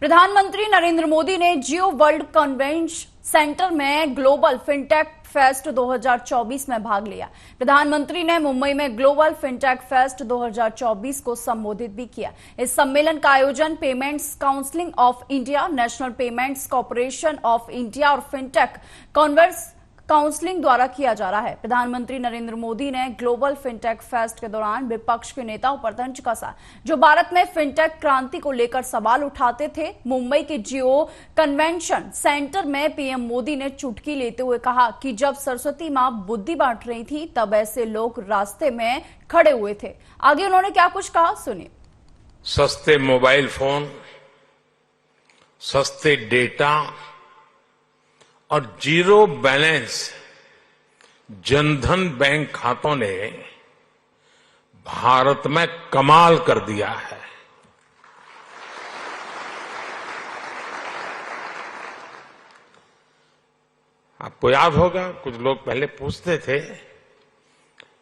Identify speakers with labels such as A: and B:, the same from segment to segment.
A: प्रधानमंत्री नरेंद्र मोदी ने जियो world convention centre में ग्लोबल फिनटेक फेस्ट 2024 में भाग लिया। प्रधानमंत्री ने मुंबई में ग्लोबल फिनटेक फेस्ट 2024 को संबोधित भी किया। इस सम्मेलन का आयोजन payments council of India, national payments corporation of India और फिनटेक कॉन्वर्स काउंसलिंग द्वारा किया जा रहा है। प्रधानमंत्री नरेंद्र मोदी ने ग्लोबल फिनटेक फेस्ट के दौरान विपक्ष के नेताओं पर तंज कसा, जो भारत में फिनटेक क्रांति को लेकर सवाल उठाते थे। मुंबई के जियो कन्वेंशन सेंटर में पीएम मोदी ने चुटकी लेते हुए कहा कि जब सरस्वती मां बुद्धि बांट रही थी तब ऐसे लोग रास्ते में खड़े हुए थे। आगे उन्होंने क्या कुछ कहा, सुनिए।
B: सस्ते मोबाइल फोन, सस्ते डेटा और जीरो बैलेंस जनधन बैंक खातों ने भारत में कमाल कर दिया है। आपको याद होगा, कुछ लोग पहले पूछते थे,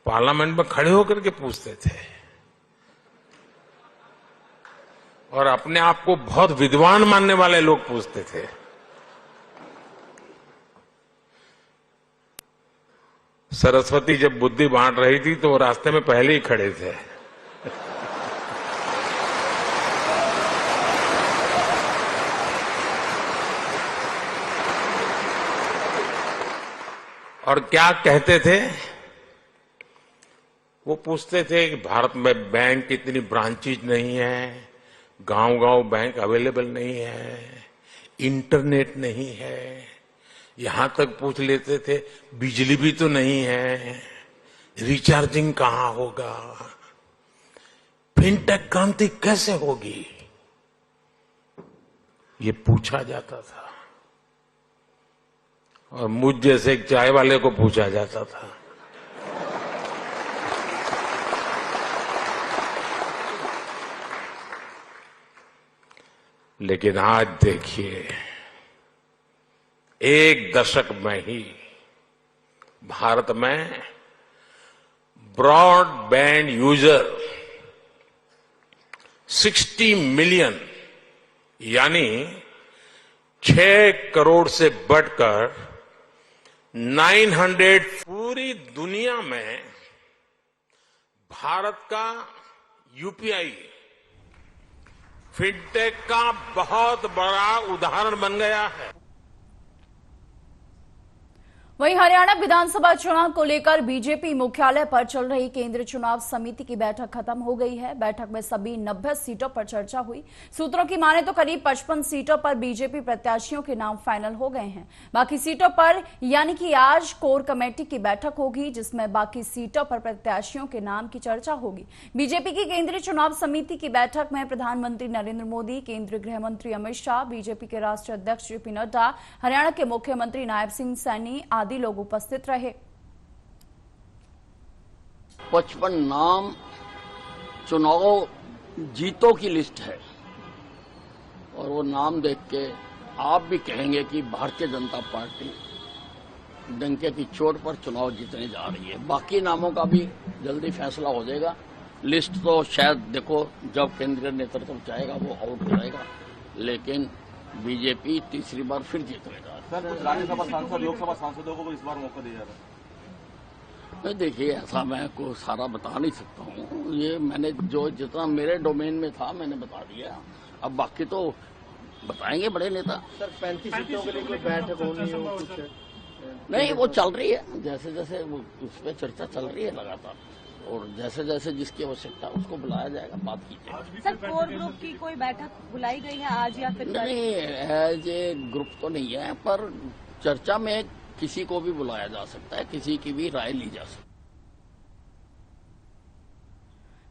B: पार्लियामेंट में खड़े होकर के पूछते थे और अपने आप को बहुत विद्वान मानने वाले लोग पूछते थे। सरस्वती जब बुद्धि बांट रही थी तो वो रास्ते में पहले ही खड़े थे। और क्या कहते थे? वो पूछते थे कि भारत में बैंक इतनी ब्रांचेज नहीं है, गांव-गांव बैंक अवेलेबल नहीं है, इंटरनेट नहीं है, यहां तक पूछ लेते थे बिजली भी तो नहीं है, रिचार्जिंग कहां होगा, फिनटेक क्रांति कैसे होगी, ये पूछा जाता था। और मुझ जैसे एक चाय वाले को पूछा जाता था। लेकिन आज देखिए, एक दशक में ही भारत में ब्रॉडबैंड यूजर 60 मिलियन यानी 6 करोड़ से बढ़कर 900 पूरी दुनिया में भारत का यूपीआई फिनटेक का बहुत बड़ा उदाहरण बन गया है।
A: वहीं हरियाणा विधानसभा चुनाव को लेकर बीजेपी मुख्यालय पर चल रही केंद्रीय चुनाव समिति की बैठक खत्म हो गई है। बैठक में सभी 90 सीटों पर चर्चा हुई। सूत्रों की माने तो करीब 55 सीटों पर बीजेपी प्रत्याशियों के नाम फाइनल हो गए हैं। बाकी सीटों पर यानी कि आज कोर कमेटी की बैठक होगी, जिसमें बाकी सीटों पर प्रत्याशियों के नाम की चर्चा होगी। बीजेपी की केंद्रीय चुनाव समिति की बैठक में प्रधानमंत्री नरेंद्र मोदी, केंद्रीय गृह मंत्री अमित शाह, बीजेपी के राष्ट्रीय अध्यक्ष जेपी नड्डा, हरियाणा के मुख्यमंत्री नायब सिंह सैनी आदि लोग उपस्थित रहे।
C: 55 नाम चुनाव जीतों की लिस्ट है और वो नाम देख के आप भी कहेंगे कि भारतीय जनता पार्टी डंके की चोट पर चुनाव जीतने जा रही है। बाकी नामों का भी जल्दी फैसला हो जाएगा। लिस्ट तो शायद देखो जब केंद्रीय नेतृत्व चाहेगा वो आउट करेगा, लेकिन बीजेपी तीसरी बार फिर जीतने जा रही है।
D: सर, राज्यसभा सांसद, लोकसभा सांसदों को इस बार मौका दिया जा रहा है।
C: देखिए, ऐसा मैं को सारा बता नहीं सकता हूँ। ये मैंने जो जितना मेरे डोमेन में था मैंने बता दिया। अब बाकी तो बताएंगे बड़े नेता।
D: सर, 35 सीटों के लिए कोई बैठक होनी हो कुछ?
C: नहीं, वो चल रही है। जैसे जैसे वो उस पर चर्चा चल रही है लगातार, और जैसे जैसे जिसकी आवश्यकता उसको बुलाया जाएगा, बात की जाएगी।
E: सर, कोर ग्रुप की कोई बैठक बुलाई गई है आज या फिर?
C: नहीं, एज ए ग्रुप तो नहीं है, पर चर्चा में किसी को भी बुलाया जा सकता है, किसी की भी राय ली जा सकती है।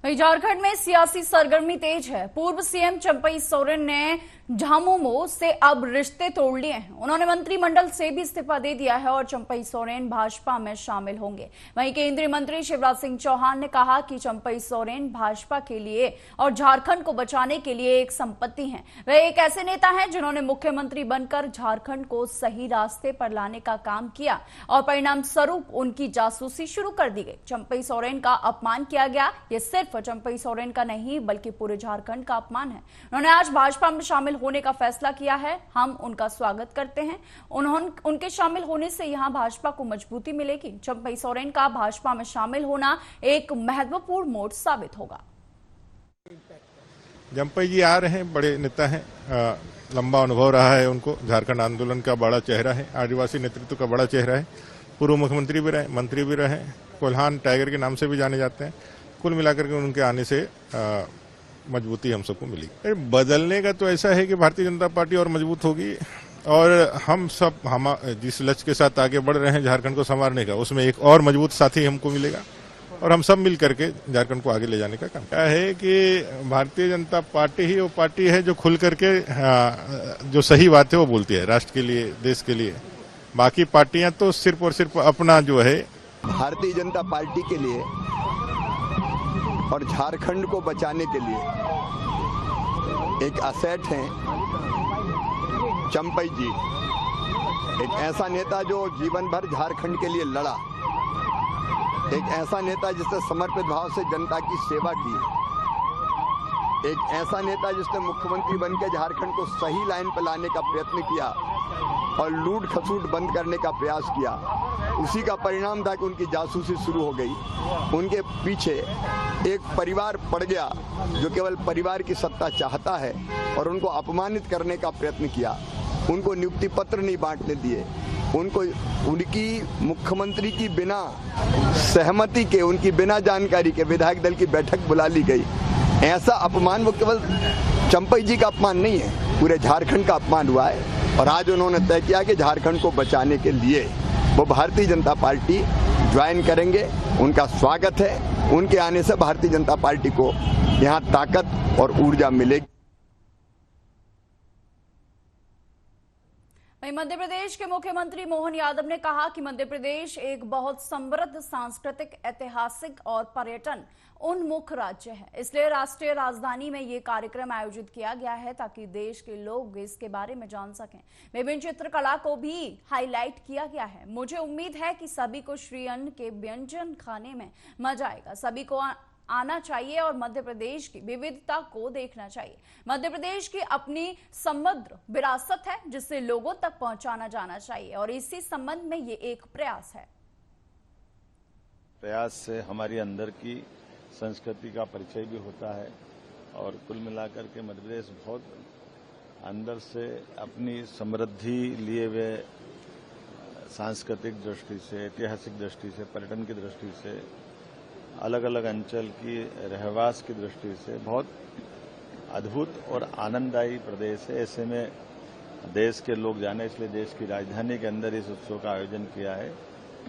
A: वहीं झारखंड में सियासी सरगर्मी तेज है। पूर्व सीएम चंपई सोरेन ने झामुमो से अब रिश्ते तोड़ लिए हैं। उन्होंने मंत्रिमंडल से भी इस्तीफा दे दिया है और चंपई सोरेन भाजपा में शामिल होंगे। वहीं केंद्रीय मंत्री शिवराज सिंह चौहान ने कहा कि चंपई सोरेन भाजपा के लिए और झारखंड को बचाने के लिए एक संपत्ति हैं। वे एक ऐसे नेता हैं जिन्होंने मुख्यमंत्री बनकर झारखंड को सही रास्ते पर लाने का काम किया और परिणाम स्वरूप उनकी जासूसी शुरू कर दी गई। चंपई सोरेन का अपमान किया गया, ये सिर्फ सिर्फ चंपई सोरेन का नहीं बल्कि पूरे झारखंड का अपमान है। उन्होंने आज भाजपा में शामिल होने का फैसला किया है। हम उनका स्वागत करते हैं। उनके शामिल होने से यहां भाजपा को मजबूती मिलेगी। चंपई सोरेन का भाजपा में शामिल होना एक महत्वपूर्ण मोड़ साबित होगा।
F: चंपई जी आ रहे हैं, बड़े नेता हैं, लंबा अनुभव रहा है उनको, झारखंड आंदोलन का बड़ा चेहरा है, आदिवासी नेतृत्व का बड़ा चेहरा है, पूर्व मुख्यमंत्री भी रहे, मंत्री भी रहे, कोल्हान टाइगर के नाम से भी जाने जाते हैं। कुल मिलाकर के उनके आने से मजबूती हम सबको मिली। बदलने का तो ऐसा है कि भारतीय जनता पार्टी और मजबूत होगी और हम सब जिस लक्ष्य के साथ आगे बढ़ रहे हैं झारखंड को संवारने का, उसमें एक और मजबूत साथी हमको मिलेगा और हम सब मिल करके झारखंड को आगे ले जाने का काम। क्या है कि भारतीय जनता पार्टी ही वो पार्टी है जो खुल करके जो सही बात है वो बोलती है राष्ट्र के लिए, देश के लिए। बाकी पार्टियां तो सिर्फ और सिर्फ अपना जो है।
G: भारतीय जनता पार्टी के लिए और झारखंड को बचाने के लिए एक असेट हैं चंपई जी, एक ऐसा नेता जो जीवन भर झारखंड के लिए लड़ा, एक ऐसा नेता जिसने समर्पित भाव से जनता की सेवा की, एक ऐसा नेता जिसने मुख्यमंत्री बनकर झारखंड को सही लाइन पर लाने का प्रयत्न किया और लूट खसूट बंद करने का प्रयास किया। उसी का परिणाम था कि उनकी जासूसी शुरू हो गई। उनके पीछे एक परिवार पड़ गया जो केवल परिवार की सत्ता चाहता है और उनको अपमानित करने का प्रयत्न किया। उनको नियुक्ति पत्र नहीं बांटने दिए, उनको उनकी मुख्यमंत्री की बिना सहमति के, उनकी बिना जानकारी के विधायक दल की बैठक बुला ली गई। ऐसा अपमान वो केवल चंपई जी का अपमान नहीं है, पूरे झारखंड का अपमान हुआ है। और आज उन्होंने तय किया कि झारखंड को बचाने के लिए वो भारतीय जनता पार्टी ज्वाइन करेंगे। उनका स्वागत है। उनके आने से भारतीय जनता पार्टी को यहाँ ताकत और ऊर्जा मिलेगी।
A: मध्य प्रदेश के मुख्यमंत्री मोहन यादव ने कहा कि मध्य प्रदेश एक बहुत समृद्ध सांस्कृतिक, ऐतिहासिक और पर्यटन उन्मुख राज्य है। इसलिए राष्ट्रीय राजधानी में ये कार्यक्रम आयोजित किया गया है ताकि देश के लोग इसके बारे में जान सकें। विभिन्न चित्रकला को भी हाईलाइट किया गया है। मुझे उम्मीद है कि सभी को श्री अन्न के व्यंजन खाने में मजा आएगा। सभी को आना चाहिए और मध्य प्रदेश की विविधता को देखना चाहिए। मध्य प्रदेश की अपनी समृद्ध विरासत है जिसे लोगों तक पहुंचाना जाना चाहिए और इसी संबंध में ये एक प्रयास है।
H: प्रयास से हमारी अंदर की संस्कृति का परिचय भी होता है और कुल मिलाकर के मध्य प्रदेश बहुत अंदर से अपनी समृद्धि लिए हुए सांस्कृतिक दृष्टि से, ऐतिहासिक दृष्टि से, पर्यटन की दृष्टि से, अलग अलग अंचल की रहवास की दृष्टि से बहुत अद्भुत और आनंददायी प्रदेश है। ऐसे में देश के लोग जाने, इसलिए देश की राजधानी के अंदर इस उत्सव का आयोजन किया है।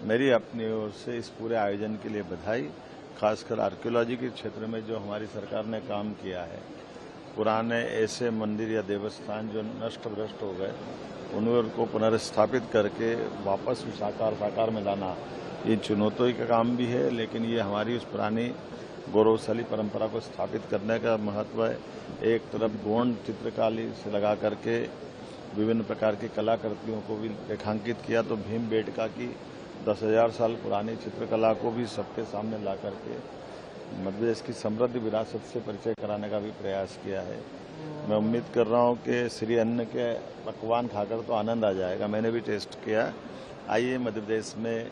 H: मेरी अपनी ओर से इस पूरे आयोजन के लिए बधाई। खासकर आर्कियोलॉजी के क्षेत्र में जो हमारी सरकार ने काम किया है, पुराने ऐसे मंदिर या देवस्थान जो नष्ट भ्रष्ट हो गए उनको पुनर्स्थापित करके वापस साकार में लाना, ये चुनौती का काम भी है, लेकिन ये हमारी उस पुरानी गौरवशाली परंपरा को स्थापित करने का महत्व है। एक तरफ गोंड चित्रकारी से लगा करके विभिन्न प्रकार की कलाकृतियों को भी रेखांकित किया, तो भीमबेटका की 10,000 साल पुरानी चित्रकला को भी सबके सामने ला करके मध्य प्रदेश की समृद्ध विरासत से परिचय कराने का भी प्रयास किया है। मैं उम्मीद कर रहा हूँ कि श्री अन्न के पकवान खाकर तो आनंद आ जाएगा। मैंने भी टेस्ट किया। आइए मध्य प्रदेश में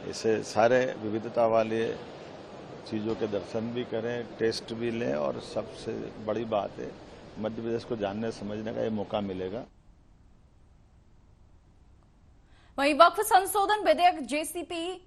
H: इसे सारे विविधता वाले चीज़ों के दर्शन भी करें, टेस्ट भी लें और सबसे बड़ी बात है मध्य प्रदेश को जानने समझने का ये मौका मिलेगा।
A: वहीं वक्फ संशोधन विधेयक जेसीपी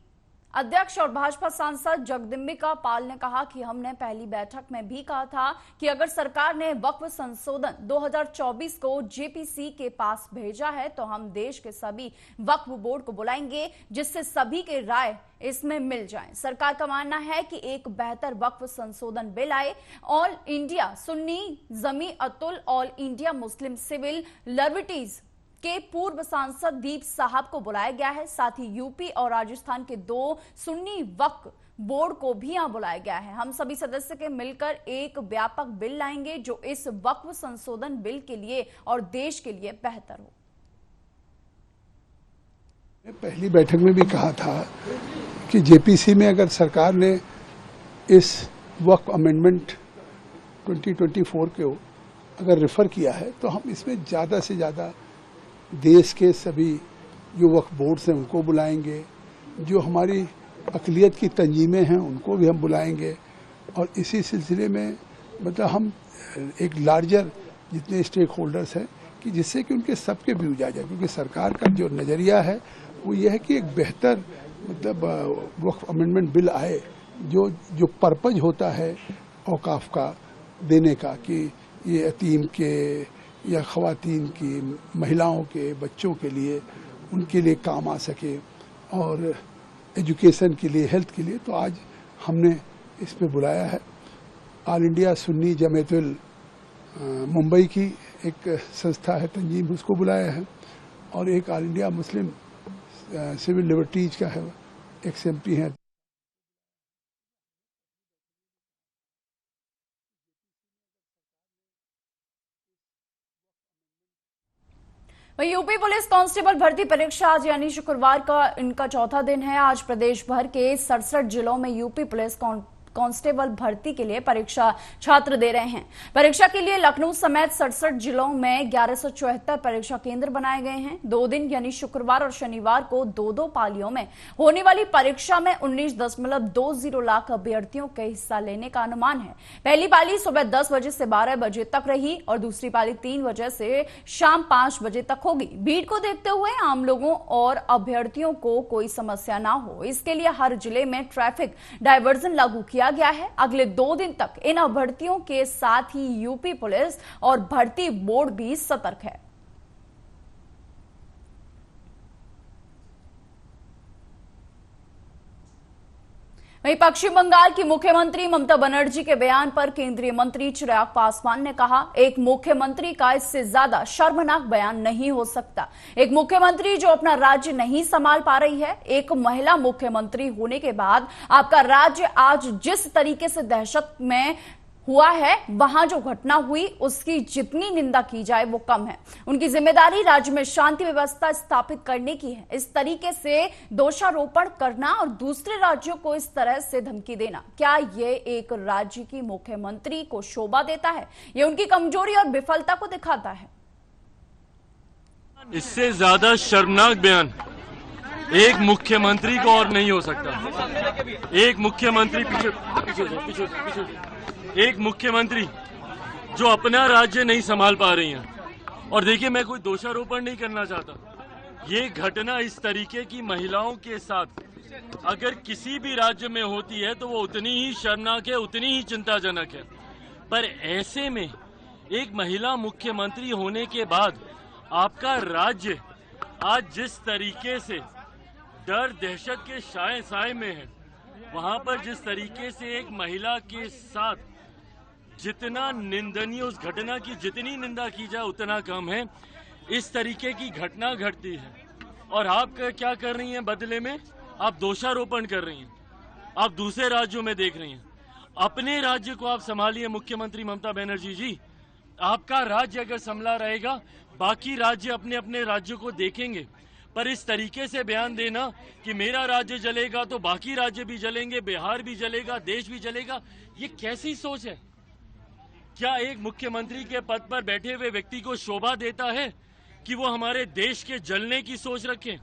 A: अध्यक्ष और भाजपा सांसद जगदम्बिका पाल ने कहा कि हमने पहली बैठक में भी कहा था कि अगर सरकार ने वक्फ संशोधन 2024 को जेपीसी के पास भेजा है तो हम देश के सभी वक्फ बोर्ड को बुलाएंगे जिससे सभी के राय इसमें मिल जाएं। सरकार का मानना है कि एक बेहतर वक्फ संशोधन बिल आए। All India Sunni Jamiatul, all India Muslim civil liberties के पूर्व सांसद दीप साहब को बुलाया गया है। साथ ही यूपी और राजस्थान के 2 सुन्नी वक्फ बोर्ड को भी यहां बुलाया गया है। हम सभी सदस्य के मिलकर एक व्यापक बिल लाएंगे जो इस वक्फ संशोधन बिल के लिए और देश के लिए बेहतर हो।
I: पहली बैठक में भी कहा था कि जेपीसी में अगर सरकार ने इस वक्फ अमेंडमेंट 2024 को अगर रेफर किया है तो हम इसमें ज़्यादा से ज़्यादा देश के सभी जो वक्फ बोर्ड्स हैं उनको बुलाएंगे, जो हमारी अक़लियत की तंजीमें हैं उनको भी हम बुलाएंगे, और इसी सिलसिले में मतलब हम एक लार्जर जितने स्टेक होल्डर्स हैं कि जिससे कि उनके सबके व्यूज आ जाए, क्योंकि सरकार का जो नज़रिया है वो ये है कि एक बेहतर मतलब वक्फ अमेंडमेंट बिल आए जो पर्पज होता है औकाफ का देने का, कि ये यतीम के या ख़वातीन की, महिलाओं के, बच्चों के लिए, उनके लिए काम आ सके, और एजुकेशन के लिए, हेल्थ के लिए। तो आज हमने इस पे बुलाया है ऑल इंडिया सुन्नी जमातुल मुंबई की एक संस्था है तंजीम, उसको बुलाया है, और एक all India Muslim civil liberties का है, XMP है।
A: वहीं यूपी पुलिस कांस्टेबल भर्ती परीक्षा आज यानी शुक्रवार का इनका चौथा दिन है। आज प्रदेश भर के 67 जिलों में यूपी पुलिस कांस्टेबल भर्ती के लिए परीक्षा छात्र दे रहे हैं। परीक्षा के लिए लखनऊ समेत 67 जिलों में 1174 परीक्षा केंद्र बनाए गए हैं। 2 दिन यानी शुक्रवार और शनिवार को 2-2 पालियों में होने वाली परीक्षा में 19.20 लाख अभ्यर्थियों के हिस्सा लेने का अनुमान है। पहली पाली सुबह 10 बजे से 12 बजे तक रही और दूसरी पाली 3 बजे से शाम 5 बजे तक होगी। भीड़ को देखते हुए आम लोगों और अभ्यर्थियों को कोई समस्या ना हो, इसके लिए हर जिले में ट्रैफिक डायवर्जन लागू किया गया है। अगले 2 दिन तक इन अभ्यर्थियों के साथ ही यूपी पुलिस और भर्ती बोर्ड भी सतर्क है। वहीं पश्चिम बंगाल की मुख्यमंत्री ममता बनर्जी के बयान पर केंद्रीय मंत्री चिराग पासवान ने कहा, एक मुख्यमंत्री का इससे ज्यादा शर्मनाक बयान नहीं हो सकता। एक मुख्यमंत्री जो अपना राज्य नहीं संभाल पा रही है, एक महिला मुख्यमंत्री होने के बाद आपका राज्य आज जिस तरीके से दहशत में हुआ है, वहां जो घटना हुई उसकी जितनी निंदा की जाए वो कम है। उनकी जिम्मेदारी राज्य में शांति व्यवस्था स्थापित करने की है। इस तरीके से दोषारोपण करना और दूसरे राज्यों को इस तरह से धमकी देना, क्या ये एक राज्य की मुख्यमंत्री को शोभा देता है? ये उनकी कमजोरी और विफलता को दिखाता है।
J: इससे ज्यादा शर्मनाक बयान एक मुख्यमंत्री को और नहीं हो सकता। एक मुख्यमंत्री एक मुख्यमंत्री जो अपना राज्य नहीं संभाल पा रही हैं। और देखिए, मैं कोई दोषारोपण नहीं करना चाहता, ये घटना इस तरीके की महिलाओं के साथ अगर किसी भी राज्य में होती है तो वो उतनी ही शर्मनाक है, उतनी ही चिंताजनक है। पर ऐसे में एक महिला मुख्यमंत्री होने के बाद आपका राज्य आज जिस तरीके से डर दहशत के साए में है, वहां पर जिस तरीके से एक महिला के साथ जितना निंदनीय, उस घटना की जितनी निंदा की जाए उतना कम है। इस तरीके की घटना घटती है और आप क्या कर रही हैं? बदले में आप दोषारोपण कर रही हैं, आप दूसरे राज्यों में देख रही हैं। अपने राज्य को आप संभालिए मुख्यमंत्री ममता बनर्जी जी। आपका राज्य अगर संभला रहेगा, बाकी राज्य अपने अपने राज्यों को देखेंगे। पर इस तरीके से बयान देना कि मेरा राज्य जलेगा तो बाकी राज्य भी जलेंगे, बिहार भी जलेगा, देश भी जलेगा, ये कैसी सोच है? क्या एक मुख्यमंत्री के पद पर बैठे हुए व्यक्ति को शोभा देता है कि वो हमारे देश के जलने की सोच रखें?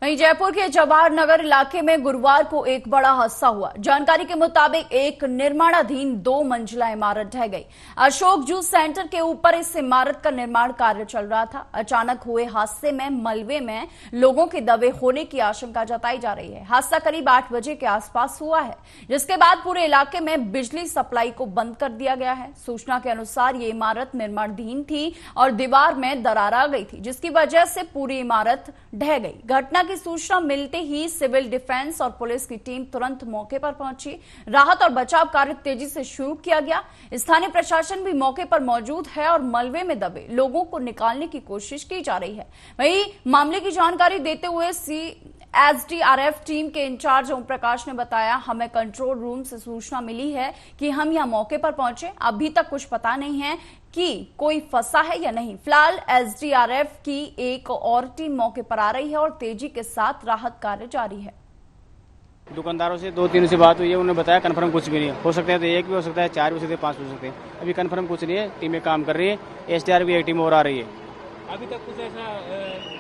A: वहीं जयपुर के जवाहर नगर इलाके में गुरुवार को एक बड़ा हादसा हुआ। जानकारी के मुताबिक एक निर्माणाधीन 2 मंजिला इमारत ढह गई। अशोक जूस सेंटर के ऊपर इस इमारत का निर्माण कार्य चल रहा था। अचानक हुए हादसे में मलबे में लोगों के दबे होने की आशंका जताई जा रही है। हादसा करीब 8 बजे के आसपास हुआ है, जिसके बाद पूरे इलाके में बिजली सप्लाई को बंद कर दिया गया है। सूचना के अनुसार ये इमारत निर्माणाधीन थी और दीवार में दरार आ गई थी, जिसकी वजह से पूरी इमारत ढह गई। घटना की सूचना मिलते ही सिविल डिफेंस और पुलिस की टीम तुरंत मौके पर पहुंची। राहत और बचाव कार्य तेजी से शुरू किया गया। स्थानीय प्रशासन भी मौके पर मौजूद है और मलबे में दबे लोगों को निकालने की कोशिश की जा रही है। वहीं मामले की जानकारी देते हुए एसडीआरएफ टीम के इंचार्ज ओम प्रकाश ने बताया, हमें कंट्रोल रूम से सूचना मिली है कि हम यहां मौके पर पहुंचे। अभी तक कुछ पता नहीं है कि कोई फंसा है या नहीं। फिलहाल एसडीआरएफ की एक और टीम मौके पर आ रही है और तेजी के साथ राहत कार्य जारी है।
K: दुकानदारों से 2-3 से बात हुई है, उन्होंने बताया कंफर्म कुछ भी नहीं है। हो सकता है तो 1 भी हो सकता है, 4 भी हो सकते हैं, 5 भी हो सकते हैं। अभी कंफर्म कुछ नहीं है, टीमें काम कर रही है, एसडीआरएफ की एक टीम और आ रही है।
L: अभी तक कुछ ऐसा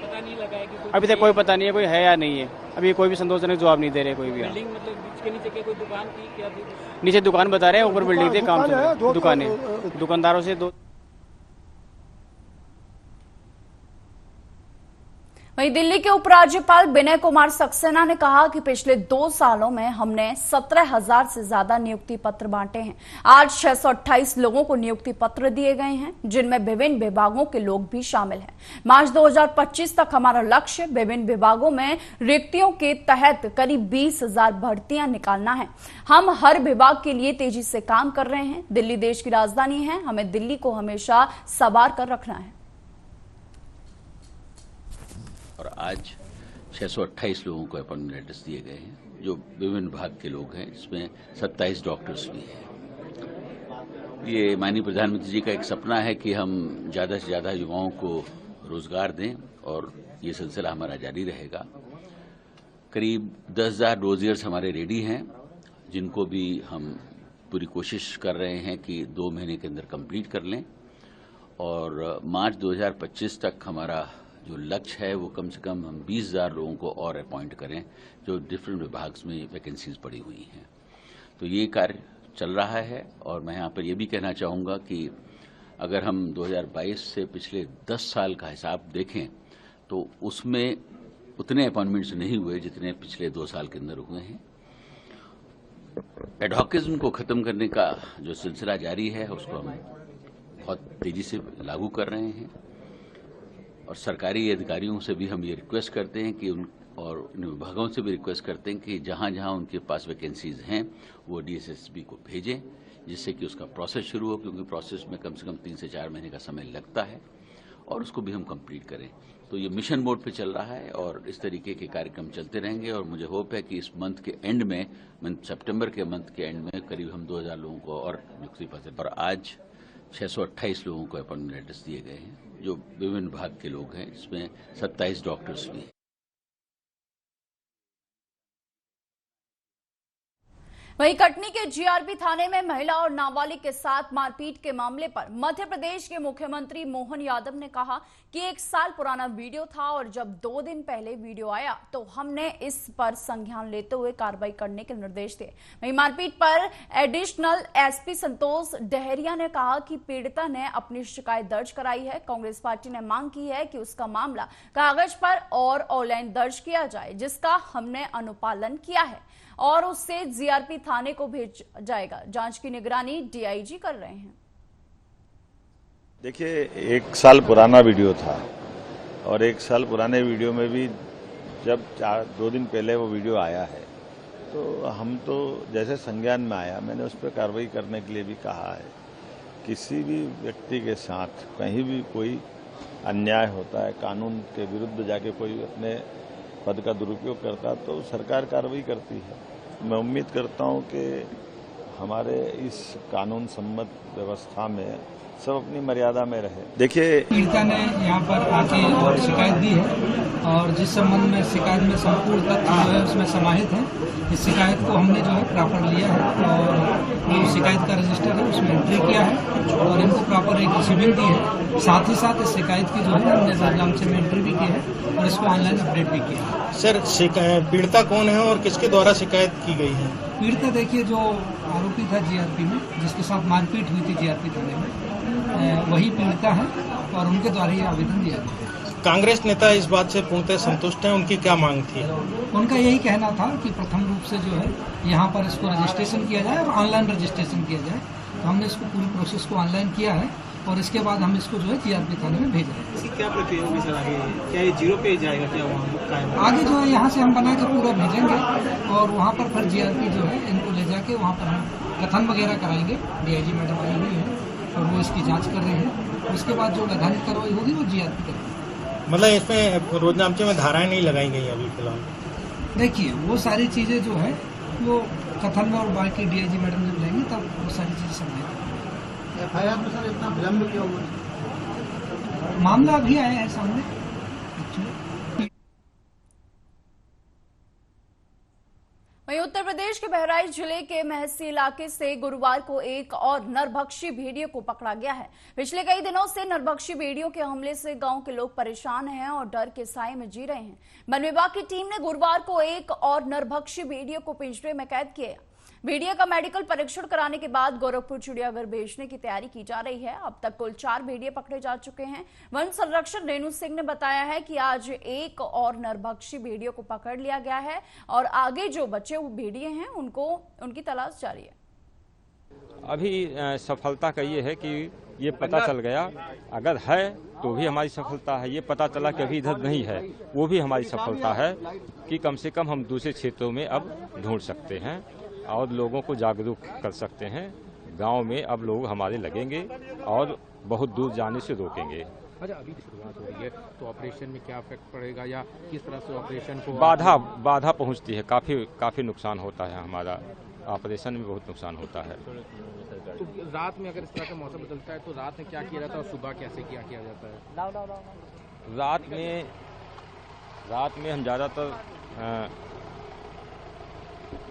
L: पता नहीं लगा है कि
K: अभी तक कोई पता नहीं है कोई है या नहीं है। अभी कोई भी संतोषजनक जवाब नहीं दे रहे कोई भी।
L: बिल्डिंग मतलब बीच के नीचे क्या कोई दुकान थी क्या थी?
K: नीचे दुकान बता रहे हैं, ऊपर बिल्डिंग थे, काम चल रहा है। दुकानें, दुकानदारों से 2।
A: वहीं दिल्ली के उपराज्यपाल विनय कुमार सक्सेना ने कहा कि पिछले 2 सालों में हमने 17,000 से ज्यादा नियुक्ति पत्र बांटे हैं। आज 628 लोगों को नियुक्ति पत्र दिए गए हैं, जिनमें विभिन्न विभागों के लोग भी शामिल हैं। मार्च 2025 तक हमारा लक्ष्य विभिन्न विभागों में रिक्तियों के तहत करीब 20,000 भर्तियां निकालना है। हम हर विभाग के लिए तेजी से काम कर रहे हैं। दिल्ली देश की राजधानी है, हमें दिल्ली को हमेशा संवार कर रखना है।
M: और आज 628 लोगों को अपॉइंटमेंट लेटर्स दिए गए हैं, जो विभिन्न विभाग के लोग हैं, जिसमें 27 डॉक्टर्स भी हैं। ये माननीय प्रधानमंत्री जी का एक सपना है कि हम ज़्यादा से ज़्यादा युवाओं को रोजगार दें और ये सिलसिला हमारा जारी रहेगा। करीब 10,000 रोजियर्स हमारे रेडी हैं, जिनको भी हम पूरी कोशिश कर रहे हैं कि 2 महीने के अंदर कंप्लीट कर लें और मार्च 2025 तक हमारा जो लक्ष्य है वो कम से कम हम 20,000 लोगों को और अपॉइंट करें, जो डिफरेंट विभाग में वैकेंसीज पड़ी हुई हैं। तो ये कार्य चल रहा है और मैं यहाँ पर ये भी कहना चाहूँगा कि अगर हम 2022 से पिछले 10 साल का हिसाब देखें तो उसमें उतने अपॉइंटमेंट्स नहीं हुए जितने पिछले 2 साल के अंदर हुए हैं। एडहॉकिज्म को खत्म करने का जो सिलसिला जारी है उसको हम बहुत तेजी से लागू कर रहे हैं और सरकारी अधिकारियों से भी हम ये रिक्वेस्ट करते हैं कि और इन विभागों से भी रिक्वेस्ट करते हैं कि जहां जहां उनके पास वैकेंसीज हैं वो डीएसएसबी को भेजें, जिससे कि उसका प्रोसेस शुरू हो, क्योंकि प्रोसेस में कम से कम 3 से 4 महीने का समय लगता है और उसको भी हम कंप्लीट करें। तो ये मिशन मोड पे चल रहा है और इस तरीके के कार्यक्रम चलते रहेंगे और मुझे होप है कि इस मंथ के एंड में, सितंबर के मंथ के एंड में करीब हम 2,000 लोगों को और नियुक्ति पत्र। और आज 628 लोगों को अपॉइंटमेंट लेटर्स दिए गए हैं, जो विभिन्न विभाग के लोग हैं, जिसमें 27 डॉक्टर्स भी हैं।
A: वहीं कटनी के जीआरपी थाने में महिला और नाबालिग के साथ मारपीट के मामले पर मध्य प्रदेश के मुख्यमंत्री मोहन यादव ने कहा कि 1 साल पुराना वीडियो था और जब 2 दिन पहले वीडियो आया तो हमने इस पर संज्ञान लेते हुए कार्रवाई करने के निर्देश दिए। वहीं मारपीट पर एडिशनल एसपी संतोष डहरिया ने कहा कि पीड़िता ने अपनी शिकायत दर्ज कराई है। कांग्रेस पार्टी ने मांग की है कि उसका मामला कागज पर और ऑनलाइन दर्ज किया जाए, जिसका हमने अनुपालन किया है और उससे जीआरपी थाने को भेज जाएगा। जांच की निगरानी डीआईजी कर रहे हैं।
H: देखिए, 1 साल पुराना वीडियो था और 1 साल पुराने वीडियो में भी जब 2 दिन पहले वो वीडियो आया है तो हम तो जैसे संज्ञान में आया, मैंने उस पर कार्रवाई करने के लिए भी कहा है। किसी भी व्यक्ति के साथ कहीं भी कोई अन्याय होता है, कानून के विरुद्ध जाके कोई अपने पद का दुरुपयोग करता तो सरकार कार्रवाई करती है। मैं उम्मीद करता हूं कि हमारे इस कानून सम्मत व्यवस्था में सब अपनी मर्यादा में रहे। देखिए,
L: पीड़िता ने यहाँ पर आके शिकायत दी है और जिस संबंध में शिकायत में संपूर्ण तथ्य जो है उसमें समाहित है। इस शिकायत को हमने जो है प्रॉपर लिया है और जो शिकायत का रजिस्टर है उसमें एंट्री किया है और इनको प्रॉपर एक रिसीविंग दी है। साथ ही साथ इस शिकायत की जो है हमने राजनामचे में एंट्री भी की है और इसको ऑनलाइन अपडेट भी किया है।
N: सर, पीड़िता कौन है और किसके द्वारा शिकायत की गई है?
L: पीड़िता देखिए, जो आरोपी था जीआरपी में, जिसके साथ मारपीट हुई थी जीआरपी थाने में, वही पीड़िता है और उनके द्वारा ये आवेदन दिया गया।
N: कांग्रेस नेता इस बात से पूर्णतः संतुष्ट हैं? उनकी क्या मांग थी?
L: उनका यही कहना था कि प्रथम रूप से जो है यहाँ पर इसको रजिस्ट्रेशन किया जाए और ऑनलाइन रजिस्ट्रेशन किया जाए। तो हमने इसको पूरी प्रोसेस को ऑनलाइन किया है और इसके बाद हम इसको जो है जीआरपी थाने में भेज रहे हैं।
N: इसकी क्या प्रक्रिया होगी सर आगे? क्या ये 0 पे जाएगा? क्या वहाँ
L: आगे जो है यहाँ से हम बना के पूरा भेजेंगे और वहाँ पर फिर जीआरपी जो है इनको ले जाके वहाँ पर हम कथन वगैरह कराएंगे। डीआईजी मैडम आई हुई है और वो इसकी जांच कर रहे हैं। उसके बाद जो वैधानिक कार्रवाई होगी वो जीआरपी करेगी।
N: मतलब इसमें रोजनामचे में धाराएं नहीं लगाई गई अभी फिलहाल?
L: देखिए वो सारी चीजें जो है वो कथन में और बाकी डीआईजी मैडम जब जाएंगी तब वो सारी चीजें समझेंगे।
N: एफआईआर में सर इतना विलम्ब क्यों हुआ?
L: मामला अभी आया है सामने।
A: वहीं उत्तर प्रदेश के बहराइच जिले के महसी इलाके से गुरुवार को एक और नरभक्षी भेड़िए को पकड़ा गया है। पिछले कई दिनों से नरभक्षी भेड़ियों के हमले से गांव के लोग परेशान हैं और डर के साए में जी रहे हैं। वन विभाग की टीम ने गुरुवार को एक और नरभक्षी भेड़िए को पिंजरे में कैद किया। भेड़िया का मेडिकल परीक्षण कराने के बाद गोरखपुर चिड़ियाघर भेजने की तैयारी की जा रही है। अब तक कुल 4 भेड़िए पकड़े जा चुके हैं। वन संरक्षक रेणु सिंह ने बताया है कि आज एक और नरभक्षी भेड़ियों को पकड़ लिया गया है और आगे जो बचे हुए भेड़िए हैं उनकी तलाश जारी है।
O: अभी सफलता का ये है कि ये पता चल गया, अगर है तो भी हमारी सफलता है। ये पता चला कि अभी इधर नहीं है, वो भी हमारी सफलता है कि कम से कम हम दूसरे क्षेत्रों में अब ढूंढ सकते हैं और लोगों को जागरूक कर सकते हैं। गांव में अब लोग हमारे लगेंगे और बहुत दूर जाने से रोकेंगे।
P: अच्छा, अभी शुरुआत हो रही है तो ऑपरेशन में क्या इफेक्ट पड़ेगा या किस तरह से ऑपरेशन को
O: बाधा पहुंचती है। काफी नुकसान होता है, हमारा ऑपरेशन में बहुत नुकसान होता है।
P: तो रात में अगर इस तरह का मौसम बदलता है तो रात में क्या किया जाता है और सुबह कैसे क्या किया जाता है?
O: रात में हम ज़्यादातर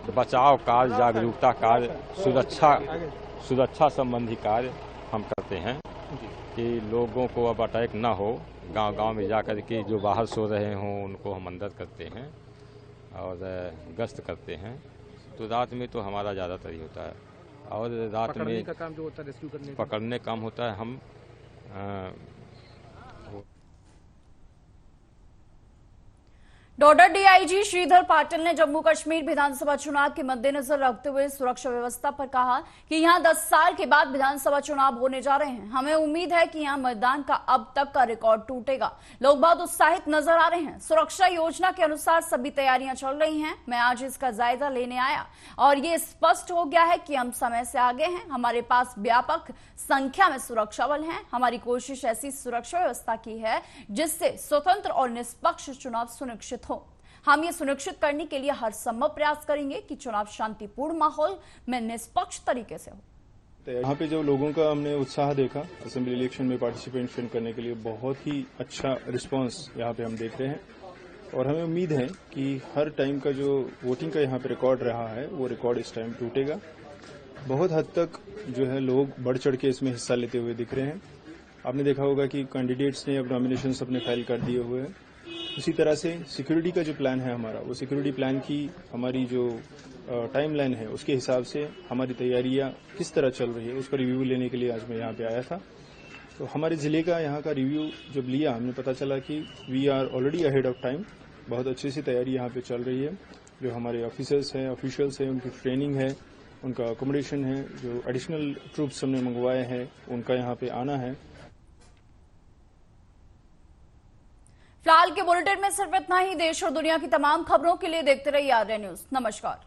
O: बचाव कार्य, जागरूकता कार्य, सुरक्षा संबंधी कार्य हम करते हैं कि लोगों को अब अटैक ना हो। गांव में जाकर के जो बाहर सो रहे हों उनको हम अंदर करते हैं और गश्त करते हैं। तो रात में तो हमारा ज़्यादातर ही होता है और रात में
P: का काम जो होता है रेस्क्यू करने
O: पकड़ने काम होता है। हम
A: डॉडर डीआईजी श्रीधर पाटिल ने जम्मू कश्मीर विधानसभा चुनाव के मद्देनजर रखते हुए सुरक्षा व्यवस्था पर कहा कि यहां 10 साल के बाद विधानसभा चुनाव होने जा रहे हैं। हमें उम्मीद है कि यहां मतदान का अब तक का रिकॉर्ड टूटेगा। लोग बहुत उत्साहित नजर आ रहे हैं। सुरक्षा योजना के अनुसार सभी तैयारियां चल रही हैं। मैं आज इसका जायजा लेने आया और ये स्पष्ट हो गया है कि हम समय से आगे हैं। हमारे पास व्यापक संख्या में सुरक्षा बल हैं। हमारी कोशिश ऐसी सुरक्षा व्यवस्था की है जिससे स्वतंत्र और निष्पक्ष चुनाव सुनिश्चित हो। हम ये सुनिश्चित करने के लिए हर संभव प्रयास करेंगे कि चुनाव शांतिपूर्ण माहौल में निष्पक्ष तरीके से हो।
Q: यहाँ पे जो लोगों का हमने उत्साह देखा असेंबली इलेक्शन में पार्टिसिपेशन करने के लिए, बहुत ही अच्छा रिस्पांस यहाँ पे हम देख रहे हैं और हमें उम्मीद है कि हर टाइम का जो वोटिंग का यहाँ पे रिकॉर्ड रहा है वो रिकॉर्ड इस टाइम टूटेगा। बहुत हद तक जो है लोग बढ़ चढ़ के इसमें हिस्सा लेते हुए दिख रहे हैं। आपने देखा होगा कि कैंडिडेट्स ने अब नॉमिनेशन अपने फाइल कर दिए हुए हैं। उसी तरह से सिक्योरिटी का जो प्लान है हमारा, वो सिक्योरिटी प्लान की हमारी जो टाइमलाइन है उसके हिसाब से हमारी तैयारियां किस तरह चल रही है उसका रिव्यू लेने के लिए आज मैं यहाँ पे आया था। तो हमारे जिले का यहाँ का रिव्यू जब लिया हमने पता चला कि we are already ahead of time. बहुत अच्छी सी तैयारी यहाँ पे चल रही है। जो हमारे ऑफिसर्स हैं, ऑफिशियल्स हैं, उनकी ट्रेनिंग है, उनका अकोमोडेशन है, जो एडिशनल ट्रूप्स हमने मंगवाए हैं उनका यहाँ पे आना है।
A: फिलहाल के बुलेटिन में सिर्फ इतना ही। देश और दुनिया की तमाम खबरों के लिए देखते रहिए आर्या न्यूज। नमस्कार।